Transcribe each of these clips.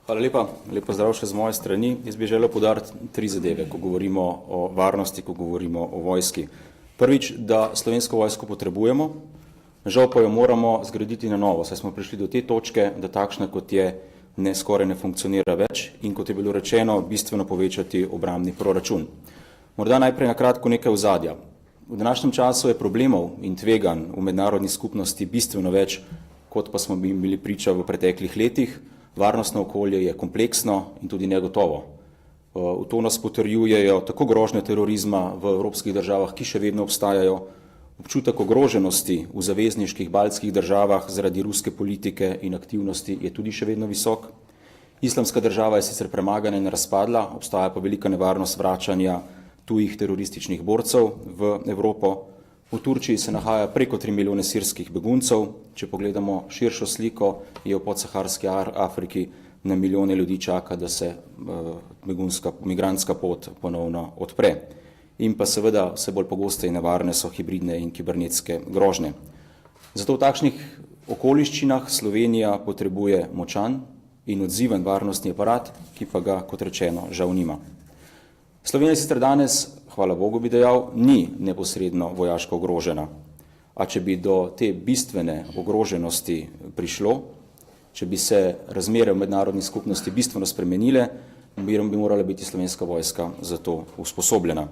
Hvala lepa. Lep pozdrav še z moje strani. Jaz bi želel poudariti 3 zadeve, ko govorimo o varnosti, ko govorimo o vojski. Prvič, da slovensko vojsko potrebujemo, žal pa jo moramo zgraditi na novo, saj smo prišli do te točke, da takšna kot je skoraj ne funkcionira več in kot je bilo rečeno, bistveno povečati obrambni proračun. Morda najprej na kratko nekaj ozadja. V današnjem času je problemov in tveganj v mednarodni skupnosti bistveno več, kot pa smo bili priča v preteklih letih. Varnostno okolje je kompleksno in tudi negotovo. V to nas potrjujejo tako grožnje terorizma v evropskih državah, ki še vedno obstajajo, občutek ogroženosti v zavezniških baltskih državah zaradi ruske politike in aktivnosti je tudi še vedno visok. Islamska država je sicer premagana in razpadla, obstaja pa velika nevarnost vračanja tujih terorističnih borcev v Evropo. V Turčiji se nahaja preko 3 milijone sirskih beguncev. Če pogledamo širšo sliko, je v podsaharski Afriki na milijone ljudi čaka, da se migrantska pot ponovno odpre. In pa seveda vse bolj pogoste in nevarne so hibridne in kibernetske grožnje. Zato v takšnih okoliščinah Slovenija potrebuje močan in odziven varnostni aparat, ki pa ga, kot rečeno, žal nima. Slovenija sicer danes, hvala Bogu bi dejal, ni neposredno vojaško ogrožena. A če bi do te bistvene ogroženosti prišlo, če bi se razmere v mednarodni skupnosti bistveno spremenile, bi morala biti slovenska vojska za to usposobljena.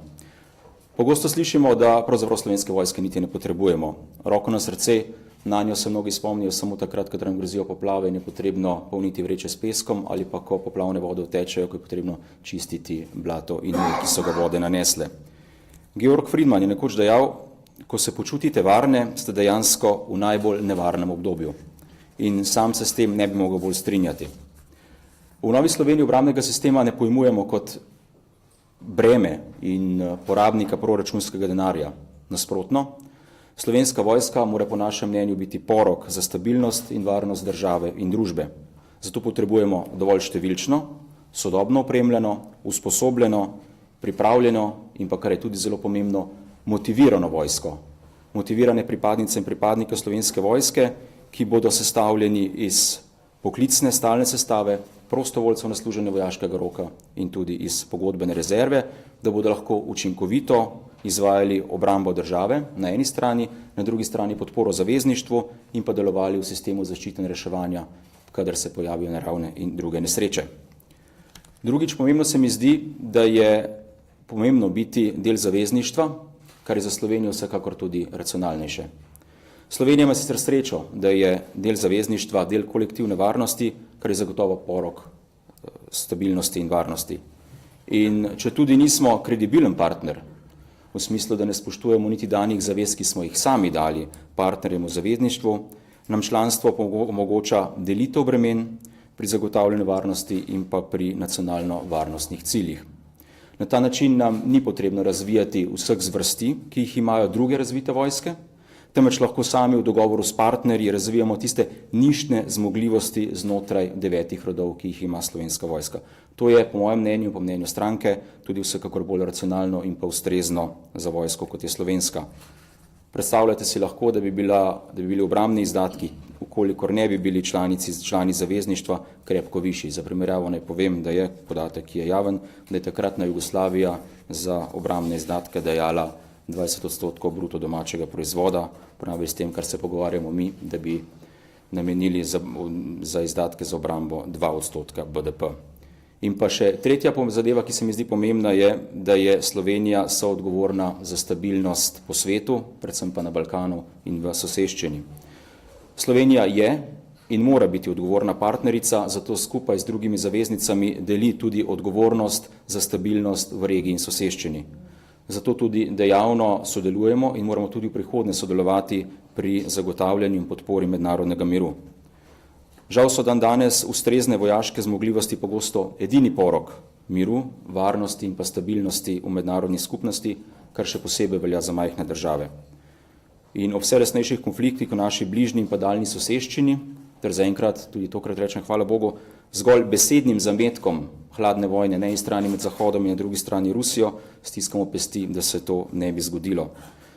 Pogosto slišimo, da pravzaprav slovenske vojske niti ne potrebujemo. Roko na srce, na njo se mnogi spomnijo samo takrat, kadar nam grozijo poplave in je potrebno polniti vreče s peskom ali pa ko poplavne vode utečejo, ko je potrebno čistiti blato in ki so ga vode nanesle. Georg Friedman je nekoč dejal, ko se počutite varne, ste dejansko v najbolj nevarnem obdobju. In sam se s tem ne bi mogel bolj strinjati. V Novi Sloveniji obrambnega sistema ne pojmujemo kot breme in porabnika proračunskega denarja. Nasprotno, slovenska vojska mora po našem mnenju biti porok za stabilnost in varnost države in družbe. Zato potrebujemo dovolj številčno, sodobno opremljeno, usposobljeno, pripravljeno in pa, kar je tudi zelo pomembno, motivirano vojsko. Motivirane pripadnice in pripadnike slovenske vojske, ki bodo sestavljeni iz poklicne stalne sestave, prostovoljcev na služenje vojaškega roka in tudi iz pogodbene rezerve, da bodo lahko učinkovito izvajali obrambo države na eni strani, na drugi strani podporo zavezništvu in pa delovali v sistemu zaščite in reševanja, kadar se pojavijo naravne in druge nesreče. Drugič, pomembno se mi zdi, da je pomembno biti del zavezništva, kar je za Slovenijo vsekakor tudi racionalnejše. Slovenija ima sicer srečo, da je del zavezništva, del kolektivne varnosti, kar je zagotovo porok stabilnosti in varnosti. In če tudi nismo kredibilen partner, v smislu, da ne spoštujemo niti danih zavez, ki smo jih sami dali partnerjem v zavezništvu, nam članstvo omogoča delitev bremen pri zagotavljanju varnosti in pa pri nacionalno-varnostnih ciljih. Na ta način nam ni potrebno razvijati vseh zvrsti, ki jih imajo druge razvite vojske, temveč lahko sami v dogovoru s partnerji razvijamo tiste nišne zmogljivosti znotraj 9 rodov, ki jih ima slovenska vojska. To je, po mojem mnenju, po mnenju stranke, tudi vsekakor bolj racionalno in pa ustrezno za vojsko, kot je slovenska. Predstavljate si lahko, da bi bili obrambni izdatki, ukolikor ne bi bili člani zavezništva, krepko višji. Za primerjavo naj povem, da je podatek, ki je javen, da je takratna Jugoslavija za obrambne izdatke dajala 20% bruto domačega proizvoda, pravi s tem, kar se pogovarjamo mi, da bi namenili za izdatke za obrambo 2% BDP. In pa še tretja zadeva, ki se mi zdi pomembna, je, da je Slovenija soodgovorna za stabilnost po svetu, predvsem pa na Balkanu in v soseščini. Slovenija je in mora biti odgovorna partnerica, zato skupaj z drugimi zaveznicami deli tudi odgovornost za stabilnost v regiji in soseščini. Zato tudi dejavno sodelujemo in moramo tudi v prihodnje sodelovati pri zagotavljanju in podpori mednarodnega miru. Žal so danes ustrezne vojaške zmogljivosti pogosto edini porok miru, varnosti in pa stabilnosti v mednarodni skupnosti, kar še posebej velja za majhne države. In ob vse resnejših konfliktih v naši bližnji in pa daljni soseščini, ter zaenkrat, tudi tokrat rečem hvala Bogu, zgolj besednim zametkom hladne vojne na eni strani med Zahodom in na drugi strani Rusijo, stiskamo pesti, da se to ne bi zgodilo.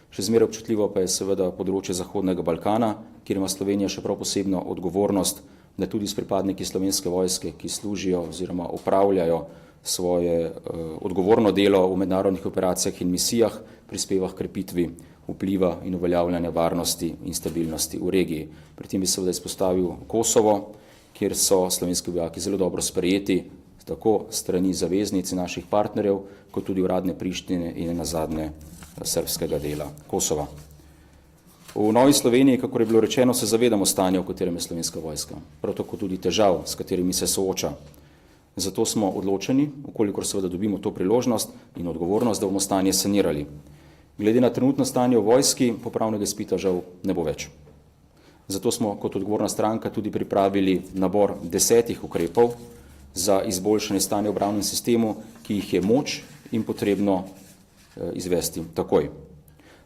Še zmeraj občutljivo pa je seveda področje Zahodnega Balkana, kjer ima Slovenija še prav posebno odgovornost da tudi s pripadniki Slovenske vojske, ki služijo oziroma upravljajo svoje odgovorno delo v mednarodnih operacijah in misijah, prispeva k krepitvi vpliva in uveljavljanja varnosti in stabilnosti v regiji. Pri tem bi seveda izpostavil Kosovo, kjer so slovenski vojaki zelo dobro sprejeti, tako strani zaveznic naših partnerjev, kot tudi uradne Prištine in nazadnje srbskega dela Kosova. V Novi Sloveniji, kako je bilo rečeno, se zavedamo stanja, v katerem je Slovenska vojska, prav tako tudi težav, s katerimi se sooča. Zato smo odločeni, ukolikor seveda dobimo to priložnost in odgovornost, da bomo stanje sanirali. Glede na trenutno stanje v vojski, popravnega izpita žal ne bo več. Zato smo kot odgovorna stranka tudi pripravili nabor 10 ukrepov za izboljšanje stanja v obrambnem sistemu, ki jih je moč in potrebno izvesti takoj.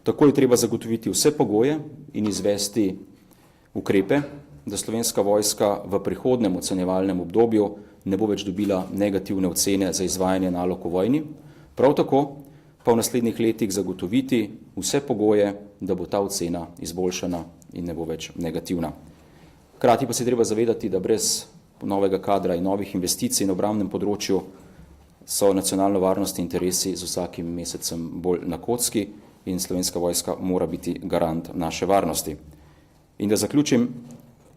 Tako je treba zagotoviti vse pogoje in izvesti ukrepe, da Slovenska vojska v prihodnem ocenjevalnem obdobju ne bo več dobila negativne ocene za izvajanje nalog v vojni, prav tako pa v naslednjih letih zagotoviti vse pogoje, da bo ta ocena izboljšana in ne bo več negativna. Hkrati pa se treba zavedati, da brez novega kadra in novih investicij na obrambnem področju so nacionalno-varnostni interesi z vsakim mesecem bolj na kocki in Slovenska vojska mora biti garant naše varnosti. In da zaključim,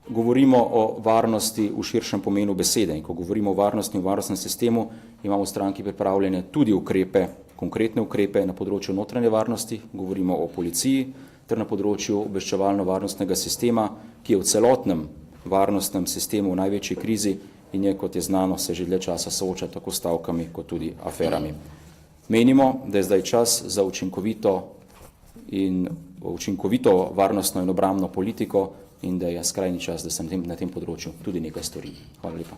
govorimo o varnosti v širšem pomenu besede in ko govorimo o varnosti in varnostnem sistemu, imamo v stranki pripravljene tudi ukrepe, konkretne ukrepe na področju notranje varnosti, govorimo o policiji ter na področju obveščevalno-varnostnega sistema, ki je v celotnem varnostnem sistemu v največji krizi in je, kot je znano, se že dlje časa sooča tako s stavkami kot tudi aferami. Menimo, da je zdaj čas za učinkovito varnostno in obrambno politiko in da je skrajni čas, da se na tem področju tudi nekaj stori. Hvala lepa.